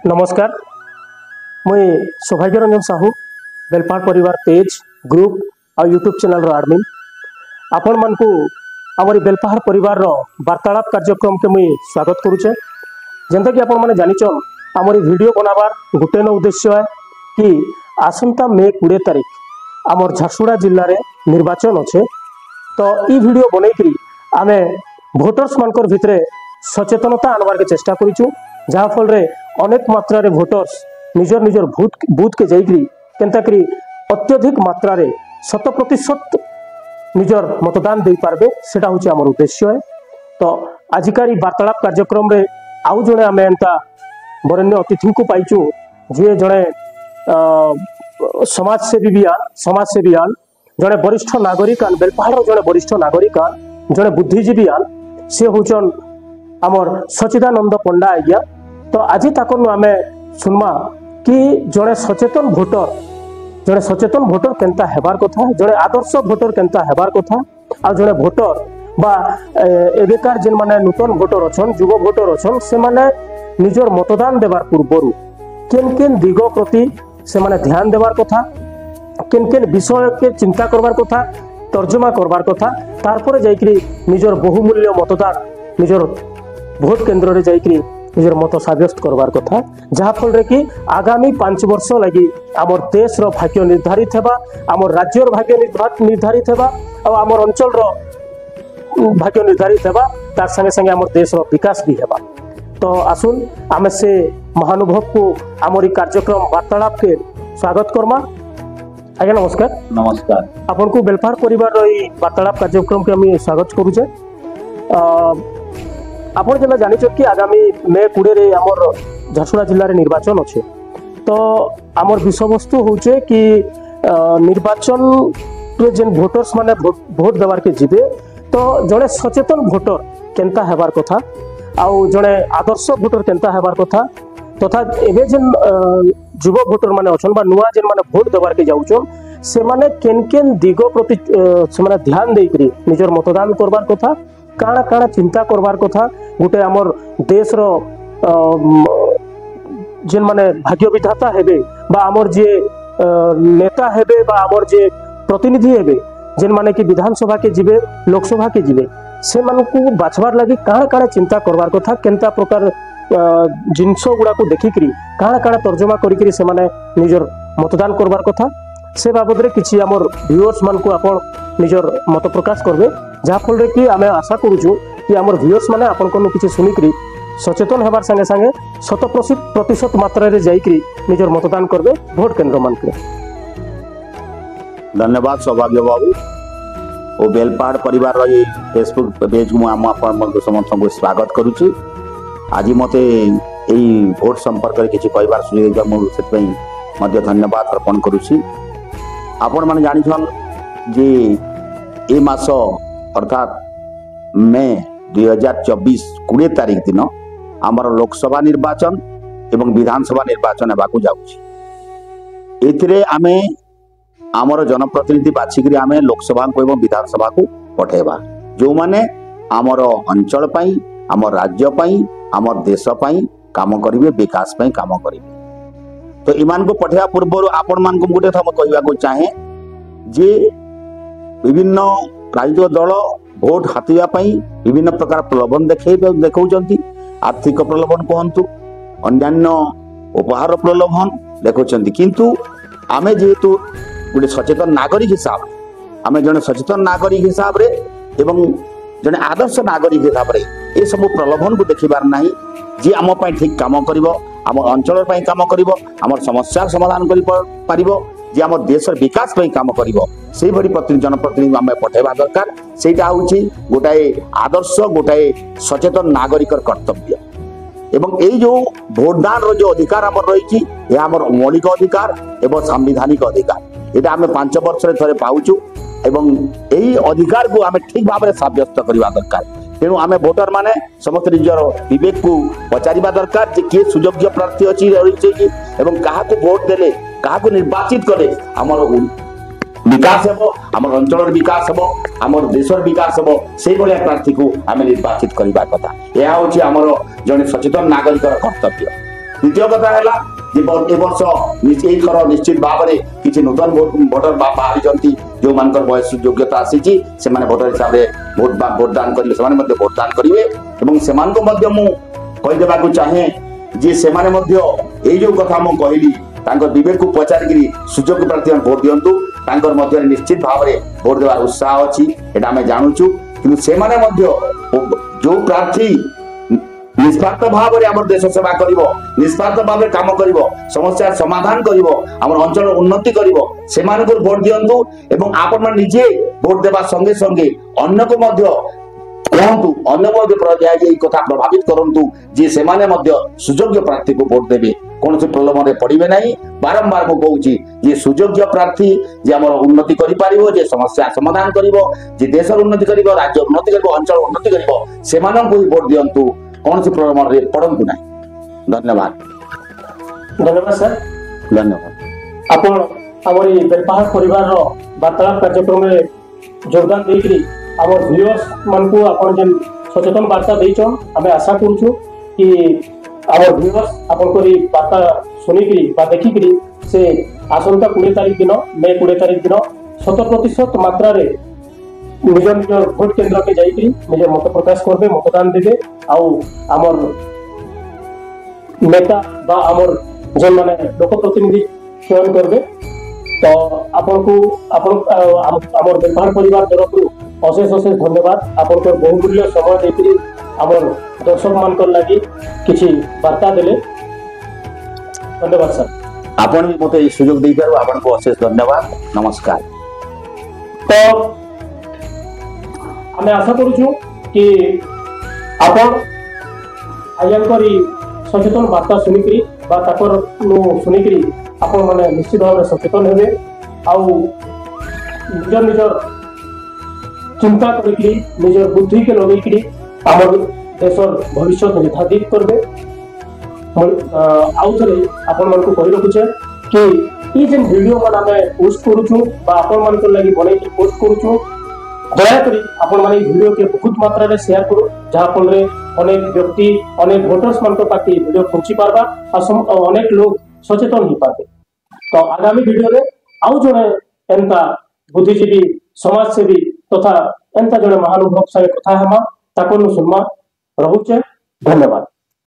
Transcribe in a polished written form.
नमस्कार मुई सौभाग्य रंजन साहू बेलपाड़ परिवार पेज ग्रुप और यूट्यूब चैनल आडमिन आपण मान को आमरी बेलपाड़ परिवार वार्तालाप कार्यक्रम के मुई स्वागत करुचे। जेनता कि आपण माने जानिचन आमरी वीडियो बनाबार गोटे न उद्देश्य है कि आसंता मे 20 तारीख आमर झारसुगुड़ा जिले में निर्वाचन अच्छे। तो ई वीडियो बनईकरी आमे भोटर्स मानकर भितरे सचेतनता आनबार के चेष्टा करूँ, जहाँ फल रे अनेक मात्रा रे भोटर्स निजर निजर बूथ के जाइकरी केनता करी अत्यधिक मात्रा रे 100% निजर मतदान दे पारबे, सेटा होची हमर उद्देश्य है। तो आजिकारी वार्तालाप कार्यक्रम रे आउ जणे आमे एंता बरण्य अतिथि को पाइचु, जे जणे समाजसेवी आन जड़े वरिष्ठ नागरिक आन बेलपाड़ जड़े वरिष्ठ नागरिक आन जड़े बुद्धिजीवी आन सी हूँ आमर सचिदानंद पंडा आज्ञा। तो आज ताक आमे सुनमा कि जड़े सचेतन भोटर केनता हेबार कथा, जड़े आदर्श भोटर केनता हेबार कथा, आ जड़े भोटर बा एबेकार जेन माने नूतन भोटर अछन युवा भोटर अछन से माने निजर मतदान देवार पूर्वरु केन केन दिग प्रति से माने ध्यान देवार कथा, केन केन विषय के चिंता करबार कथा, तर्जमा करबार कथा, तारपरे जाइकरी निजर बहुमूल्य मतदान निजर भोट केंद्र रे जाइकरी निजर मत साब्यस्त करबार कथा, जहाँ फल रे कि आगामी 5 वर्ष लगी आमर देश रो भाग्य निर्धारित हेबा, आमर राज्यर भाग्य निर्धारित हेबा और आमर अंचल रो भाग्य निर्धारित हेबा, तार संगे संगे आमर देश रो विकास भी हेबा। तो आसुन आमे से महानुभव को आमरी कार्यक्रम वार्तालाप के स्वागत करमा। आज्ञा नमस्कार। नमस्कार। आपन को बेलपाड़ परिवार रो वार्तालाप कार्यक्रम के हम स्वागत करूचे। आपन जेना जानिछ कि आगामी मे 20 रे आमर झारसुगुड़ा जिल्ला रे निर्वाचन अच्छे। तो आमर विषय वस्तु होचे कि निर्वाचन रे जेन भोटर्स माने भोट देवार के जिबे, तो जड़े सचेतन भोटर केनता हेबार कथा आउ जड़े आदर्श भोटर केनता हेबार कथा, तथा एबे जेन युवा भोटर माने अछन बा नुआ जेन माने भोट देवार के जाउछन से माने केन केन दिग प्रति से माने ध्यान देइकरी निजर मतदान करबार कथा, काଣା काଣା चिंता करबार कथा, गुटे हमर देश रो जेन माने भाग्य विधाता हेबे बा हमर जे नेता हेबे बा हमर जे प्रतिनिधि हेबे जेन माने कि विधानसभा के जिबे लोकसभा के जिबे से मानकू बाछबार लगी काଣା काଣା चिंता करबार कथा, केनता प्रकार जिनस गुड़ा को देखिकरी काଣା काଣା तर्जमा करिकरी से माने निजर मतदान करबार कथा, से बाबद रे किछि हमर व्यूअर्स मान को आपण निजर मत प्रकाश करबे, जहाँ फल रे कि आमे आशा करूछु कि हमर व्यूअर्स माने आपण को किछि सुनिकरी सचेतन हेबार संगे संगे 100% मात्रा रे जाइकरी निजर मतदान करबे भोट केंद्र मान के। धन्यवाद सौभाग्य बाबू। ओ बेलपाड़ परिवार रो ये फेसबुक पेज को हम आपण समस्त को स्वागत करूछि। आज मते एई भोट संपर्क रे किछि कहबार सुযোগ दिया मु सेतपई मध्य धन्यवाद अर्पण करूछि। आपण माने जानिछन जे ए मास अर्थात मे 2024 20 तारीख दिन आमर लोकसभा निर्वाचन एवं विधानसभा निर्वाचन हेबाकू जाउछि। एथिरे आमे आमर जनप्रतिनिधि बाछिकरी आमे लोकसभा को एवं विधानसभा को पठेबा, जो माने आमर अंचल पई आमर राज्य पई आमर देश पई काम करिवे, विकास पई काम करिवे। तो इमान को पठेबा पूर्व आपण मान को गुटे हम कहबा को चाहे जे विभिन्न राजनीतिक दल भोट हातिबा पई विभिन्न प्रकार प्रलोभन देखौचंती। आर्थिक प्रलोभन कहंतु, अन्यान्य उपहार प्रलोभन देखौचंती, किंतु आमे जेहेतु गोटे सचेतन नागरिक हिसाब आमे जने सचेतन नागरिक हिसाब रे एवं जने आदर्श नागरिक हिसाब रे ए सब प्रलोभन को देखिबार नाही। जे आम पई ठीक काम करिवो, आम अंचल पई काम करिवो, आम समस्या समाधान करि पारिवो, जे आम देशर विकास पई काम करिवो, सेही भरी जनप्रतिनिधि आमे पठेबा दरकार। सेटा होछि गोटाए आदर्श गोटाए सचेतन नागरिकर कर्तव्य। एवं यही जो भोटदान रो जो अधिकार आम रही है आमर मौलिक अधिकार एवं संविधानिक अधिकार, यहाँ आम 5 वर्ष थे पाऊचु एवं यही अधिकार को आम ठीक भाव में सब्यस्त करने दरकार। तेणु आम भोटर माने समस्त निजर विवेक को पचारिबा दरकार जे किए सुयोग्य प्रार्थी अच्छी रही एवं क्या भोट देले क्या निर्वाचित कले आमर विकास हेबो, आमर अंचल विकास हेबो, आमर देशर विकास हेबो, से भलिया प्रार्थी को आम निर्वाचित करबा कथा। यह होछि आमर जने सचेतन नागरिकर कर्तव्य। द्वितीय कथा है ए वर्ष एथर निश्चित भाव में किसी नूतन भोटर बाहरी जो मान बयस योग्यता आसी से भोटर हिसाब से भोटदान करेंगे भोटदान करेंगे कहीदेवाक चाहे जे से जो कथा मुझे कहली विवेक को पचारिकी सुजोग्य प्रार्थी भोट दिंतु निश्चित भाव में भोट देवार उत्साह अच्छी एटा आम जानूचु कि जो प्रार्थी निस्वार्थ भाव में आम देश सेवा कर निस्वार्थ भाव में काम कर समस्या समाधान कर अंचल उन्नति कर भोट दिंतु एवं आपण निजे भोट देवा संगे संगे अन्य को कहतु अन्य कथा प्रभावित करूँ जी से सुयोग्य प्रार्थी को भोट देवे कौन से प्रलोभन में पड़े ना बारंबार मुझे जी सुयोग्य प्रार्थी जे आम उन्नति कर समस्या समाधान कर देश उन्नति कर राज्य उन्नति कर अंचल उन्नति कर भोट दिंतु कौन से प्रलोभन में पड़ू ना। धन्यवाद। धन्यवाद सर। धन्यवाद। आप बेलपाहाड़ परिवार वार्तालाप कार्यक्रम में योगदान देकरी आम व्यूअर्स मान को आपण जेन सचेतन वार्ता देछन आमे आशा करूछु कि आम व्यूअर्स आपण को वार्ता सुनिकरी बा देखिकरी से आसंता 20 तारीख दिन मे 20 तारीख दिन 100% मात्रा रे निज निज भोट केंद्र के जाइकरी निज मत प्रकाश करबे मतदान देबे आउ आमर नेता बा आमर जेन माने लोक प्रतिनिधि चयन करबे। तो आपण को आमर बेलपाहाड़ परिवार तरफ अशेष अशेष धन्यवाद। आप बहुमूल्य समय देकर आम दर्शक मान लगी किसी वार्ता देले धन्यवाद सर। आपण भी मते सुयोग देइबारु आपण को अशेष धन्यवाद। नमस्कार। तो आमे आशा करूछु कि आपण आयंकरी सचेतन वार्ता सुनिकरी बा ताकर सुनिकरी आपण माने निश्चित भाव सचेतन हेबे आउ निजर निजर चिंता करी निज बुद्धि के लगे आम देशर भविष्य निर्धारित करबे। आउ थे आपण मन को कहि रखुचे कि ये जेन वीडियो मन आमे पोस्ट करूछु बा आपण मन को लागि बनै के पोस्ट करूछु दया करी आपण माने वीडियो के बहुत मात्रा रे शेयर करू जहा फल रे अनेक व्यक्ति अनेक वोटर्स मन को पाके वीडियो पहुंची पारबा और अनेक लोग सचेतन हो पाते। तो आगामी वीडियो रे आउ जने एंता बुद्धिजीवी समाजसेवी तथा एंता जड़े महानुभव संगे कथा हेमा ताको सुनमा रहुचे। धन्यवाद।